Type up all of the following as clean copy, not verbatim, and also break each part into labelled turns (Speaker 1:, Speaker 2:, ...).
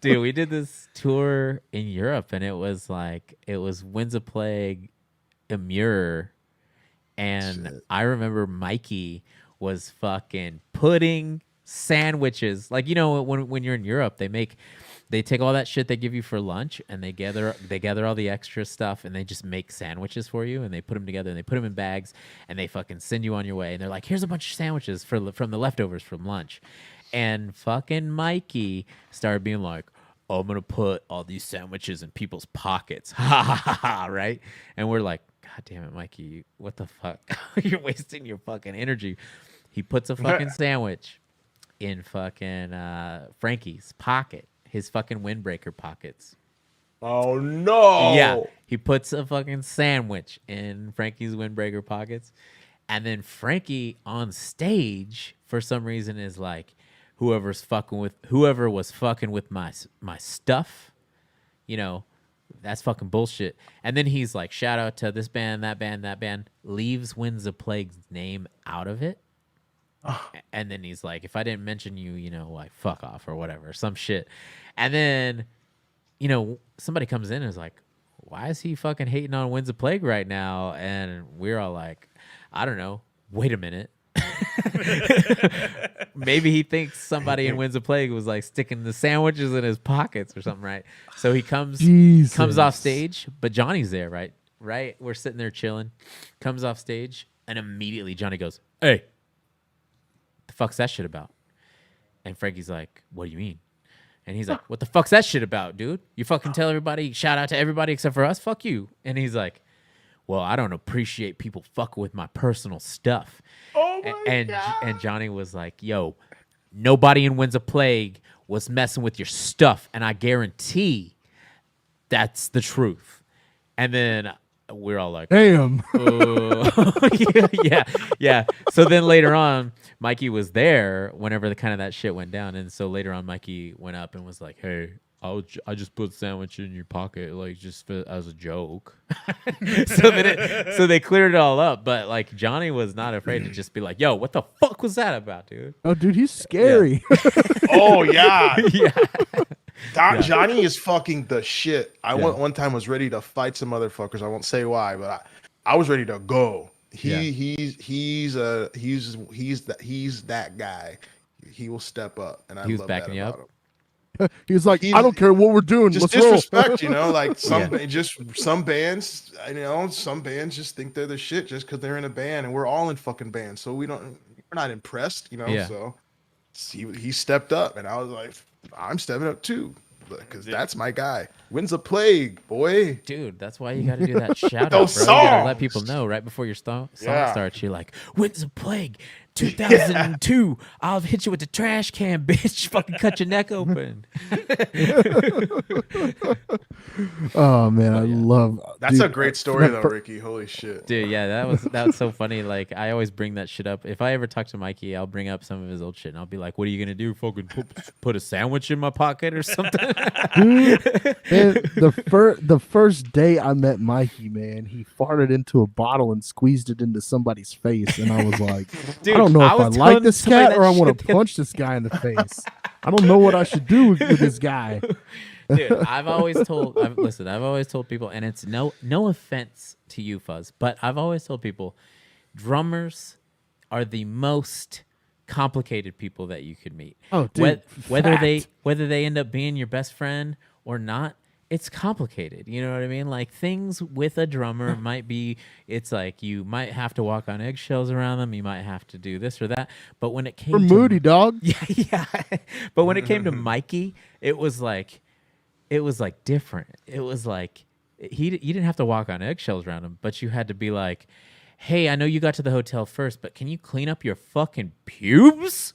Speaker 1: Dude, we did this tour in Europe, and it was Winds of Plague, Emmure, and
Speaker 2: Shit.
Speaker 1: I remember Mikey was fucking putting sandwiches. Like, when you're in Europe, they take all that shit they give you for lunch, and they gather all the extra stuff, and they just make sandwiches for you, and they put them together, and they put them in bags, and they fucking send you on your way, and they're like, here's a bunch of sandwiches from the leftovers from lunch. And fucking Mikey started being like, oh, I'm gonna put all these sandwiches in people's pockets. Ha ha ha ha, right? And we're like, God damn it, Mikey, what the fuck? You're wasting your fucking energy. He puts a fucking sandwich in fucking Frankie's pocket, his fucking windbreaker pockets.
Speaker 2: Oh
Speaker 1: Yeah,
Speaker 2: no!
Speaker 1: he puts a fucking sandwich in Frankie's windbreaker pockets, and then Frankie on stage for some reason is like, whoever was fucking with my stuff, that's fucking bullshit. And then he's like, shout out to this band, that band, that band. Leaves Winds of Plague's name out of it. And then he's like, if I didn't mention you, like fuck off or whatever, some shit. And then, somebody comes in and is like, why is he fucking hating on Winds of Plague right now? And we're all like, I don't know. Wait a minute. Maybe he thinks somebody in Winds of Plague was like sticking the sandwiches in his pockets or something, right? So he comes off stage, but Johnny's there, right? Right? We're sitting there chilling. Comes off stage, and immediately Johnny goes, "Hey, the fuck's that shit about?" And Frankie's like, "What do you mean?" And he's like, "What the fuck's that shit about, dude? You fucking tell everybody, shout out to everybody except for us, fuck you." And he's like, "Well, I don't appreciate people fucking with my personal stuff."
Speaker 2: Oh my God.
Speaker 1: And Johnny was like, "Yo, nobody in Winds of Plague was messing with your stuff, and I guarantee that's the truth." And then we're all like,
Speaker 3: Damn.
Speaker 1: yeah. So then later on, Mikey was there whenever that shit went down, and so later on, Mikey went up and was like, "Hey, I just put a sandwich in your pocket, like just as a joke." So they cleared it all up, but like Johnny was not afraid to just be like, "Yo, what the fuck was that about, dude?"
Speaker 3: Oh, dude, he's scary.
Speaker 2: Oh yeah.
Speaker 1: Yeah.
Speaker 2: Johnny is fucking the shit. I one time was ready to fight some motherfuckers. I won't say why, but I was ready to go. He's that guy. He will step up, and
Speaker 1: He was
Speaker 2: love
Speaker 1: backing
Speaker 2: that
Speaker 1: you
Speaker 2: about
Speaker 1: up.
Speaker 2: him.
Speaker 3: He was like, I don't care what we're doing.
Speaker 2: Just
Speaker 3: Let's roll.
Speaker 2: disrespect, like some bands, some bands just think they're the shit just because they're in a band, and we're all in fucking bands, so we're not impressed,
Speaker 1: Yeah.
Speaker 2: So he stepped up, and I was like, I'm stepping up too, because that's my guy. Winds of Plague, boy.
Speaker 1: Dude, that's why you got to do that shout out,
Speaker 2: Those
Speaker 1: bro. You got to let
Speaker 2: songs.
Speaker 1: people know right before your song
Speaker 2: Yeah.
Speaker 1: starts. You're like, Winds of Plague, 2002. I'll hit you with the trash can, bitch. Fucking cut your neck open.
Speaker 3: Oh man, I love.
Speaker 2: That's
Speaker 3: dude,
Speaker 2: a great story though, Ricky. Holy shit.
Speaker 1: Dude, yeah, that was so funny. Like, I always bring that shit up. If I ever talk to Mikey, I'll bring up some of his old shit, and I'll be like, "What are you gonna do? Fucking put a sandwich in my pocket or something?"
Speaker 3: Dude, man, the first day I met Mikey, man, he farted into a bottle and squeezed it into somebody's face, and I was like,
Speaker 1: Dude,
Speaker 3: I don't know if I
Speaker 1: was
Speaker 3: like
Speaker 1: telling
Speaker 3: this
Speaker 1: somebody
Speaker 3: cat
Speaker 1: that
Speaker 3: or I want
Speaker 1: shit
Speaker 3: to
Speaker 1: the
Speaker 3: punch this guy in the face. I don't know what I should do with this guy.
Speaker 1: Dude, I've always told people, and it's no offense to you, Fuzz, but I've always told people, drummers are the most complicated people that you could meet.
Speaker 3: Oh, dude,
Speaker 1: whether
Speaker 3: fact.
Speaker 1: they end up being your best friend or not, it's complicated. You know what I mean? Like, things with a drummer might be, it's like you might have to walk on eggshells around them. You might have to do this or that. But when it came
Speaker 3: We're
Speaker 1: to
Speaker 3: moody, dog.
Speaker 1: yeah. But when it came to Mikey, it was like different. It was like you didn't have to walk on eggshells around him, but you had to be like, "Hey, I know you got to the hotel first, but can you clean up your fucking pubes?"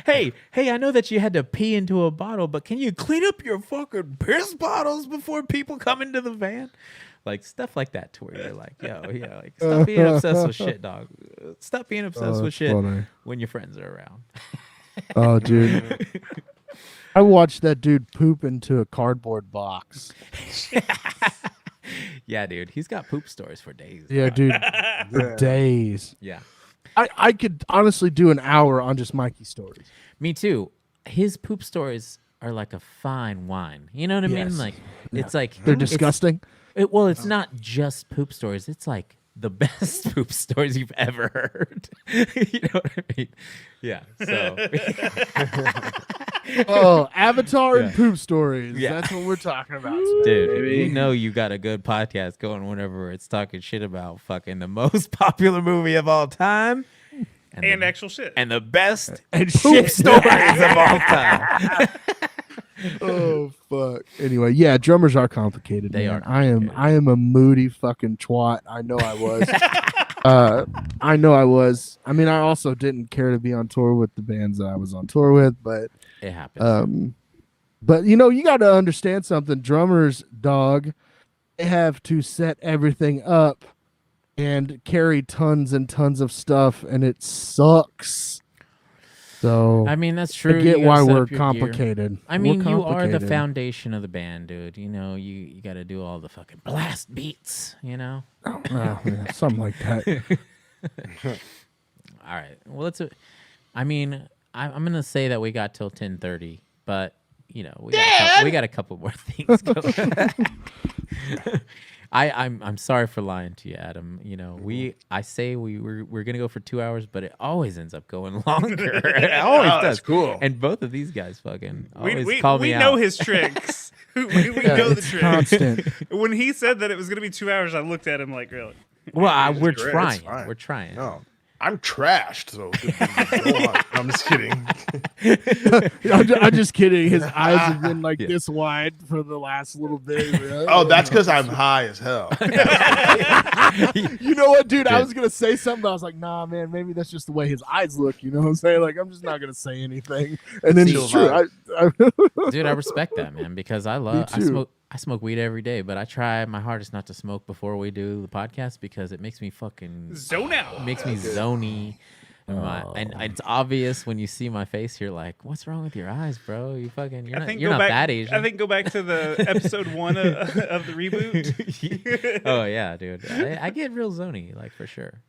Speaker 1: hey, I know that you had to pee into a bottle, but can you clean up your fucking piss bottles before people come into the van? Like, stuff like that, to where you're like, yo, yeah, like, stop being obsessed with shit, dog. Stop being obsessed with shit
Speaker 3: funny.
Speaker 1: when your friends are around.
Speaker 3: Oh, dude. I watched that dude poop into a cardboard box.
Speaker 1: Yeah, dude, he's got poop stories for days.
Speaker 3: Yeah, dude, for days.
Speaker 1: Yeah.
Speaker 3: I could honestly do an hour on just Mikey stories.
Speaker 1: Me too. His poop stories are like a fine wine. You know what I mean?
Speaker 3: Yes.
Speaker 1: Like
Speaker 3: Yeah.
Speaker 1: it's like
Speaker 3: They're disgusting.
Speaker 1: It's not just poop stories. It's like the best poop stories you've ever heard. You know what I mean? Yeah. So
Speaker 3: Oh, Avatar and
Speaker 1: Yeah.
Speaker 3: poop stories.
Speaker 1: Yeah.
Speaker 3: That's what we're talking about
Speaker 1: dude,
Speaker 3: today.
Speaker 1: you know you got a good podcast going whenever it's talking shit about fucking the most popular movie of all time.
Speaker 4: And actual shit.
Speaker 1: And the best
Speaker 3: And
Speaker 1: poop
Speaker 3: shit.
Speaker 1: stories of all time.
Speaker 3: Oh fuck. Anyway, yeah, drummers are complicated.
Speaker 1: They
Speaker 3: man.
Speaker 1: are
Speaker 3: I am a moody fucking twat. I know I was. I know I was. I mean, I also didn't care to be on tour with the bands that I was on tour with, but
Speaker 1: It happens.
Speaker 3: but you know, you got to understand something. Drummers, dog, they have to set everything up and carry tons and tons of stuff, and it sucks. So
Speaker 1: I mean, that's true.
Speaker 3: I get
Speaker 1: You gotta
Speaker 3: why
Speaker 1: set
Speaker 3: we're
Speaker 1: up your gear.
Speaker 3: complicated.
Speaker 1: I
Speaker 3: We're
Speaker 1: mean, you are the
Speaker 3: complicated.
Speaker 1: foundation of the band, dude. You know, you got to do all the fucking blast beats, you know?
Speaker 3: Yeah, something like that.
Speaker 1: All right. Well, I mean, I'm going to say that we got till 10:30, but, you know, we got a couple more things going. I'm sorry for lying to you, Adam. You know, I say we're gonna go for 2 hours, but it always ends up going longer. It always does.
Speaker 2: That's cool.
Speaker 1: And both of these guys fucking always
Speaker 4: We
Speaker 1: call me out.
Speaker 4: know his tricks. we
Speaker 3: Yeah,
Speaker 4: know the
Speaker 3: it's
Speaker 4: tricks.
Speaker 3: constant.
Speaker 4: When he said that it was going to be 2 hours, I looked at him like, really?
Speaker 1: Well, we're
Speaker 2: great. It's
Speaker 1: trying.
Speaker 2: fine.
Speaker 1: We're trying.
Speaker 2: No, I'm trashed. So go on. I'm just kidding.
Speaker 3: I'm just kidding. His eyes have been like this wide for the last little bit.
Speaker 2: Oh, that's because I'm high as hell.
Speaker 3: You know what, dude? I
Speaker 1: Dude.
Speaker 3: was gonna say something, but I was like, nah, man. Maybe that's just the way his eyes look. You know what I'm saying? Like, I'm just not gonna say anything. And then
Speaker 2: Chill
Speaker 3: it's true.
Speaker 2: vibe.
Speaker 1: Dude, I respect that, man, because I
Speaker 3: too.
Speaker 1: smoke weed every day, but I try my hardest not to smoke before we do the podcast because it makes me fucking
Speaker 4: Zone out.
Speaker 1: It makes me zony. And it's obvious when you see my face. You're like, "What's wrong with your eyes, bro? You fucking you're not that Asian."
Speaker 4: I think go back to the episode 1 of the reboot.
Speaker 1: Oh yeah, dude. I get real zony, like for sure.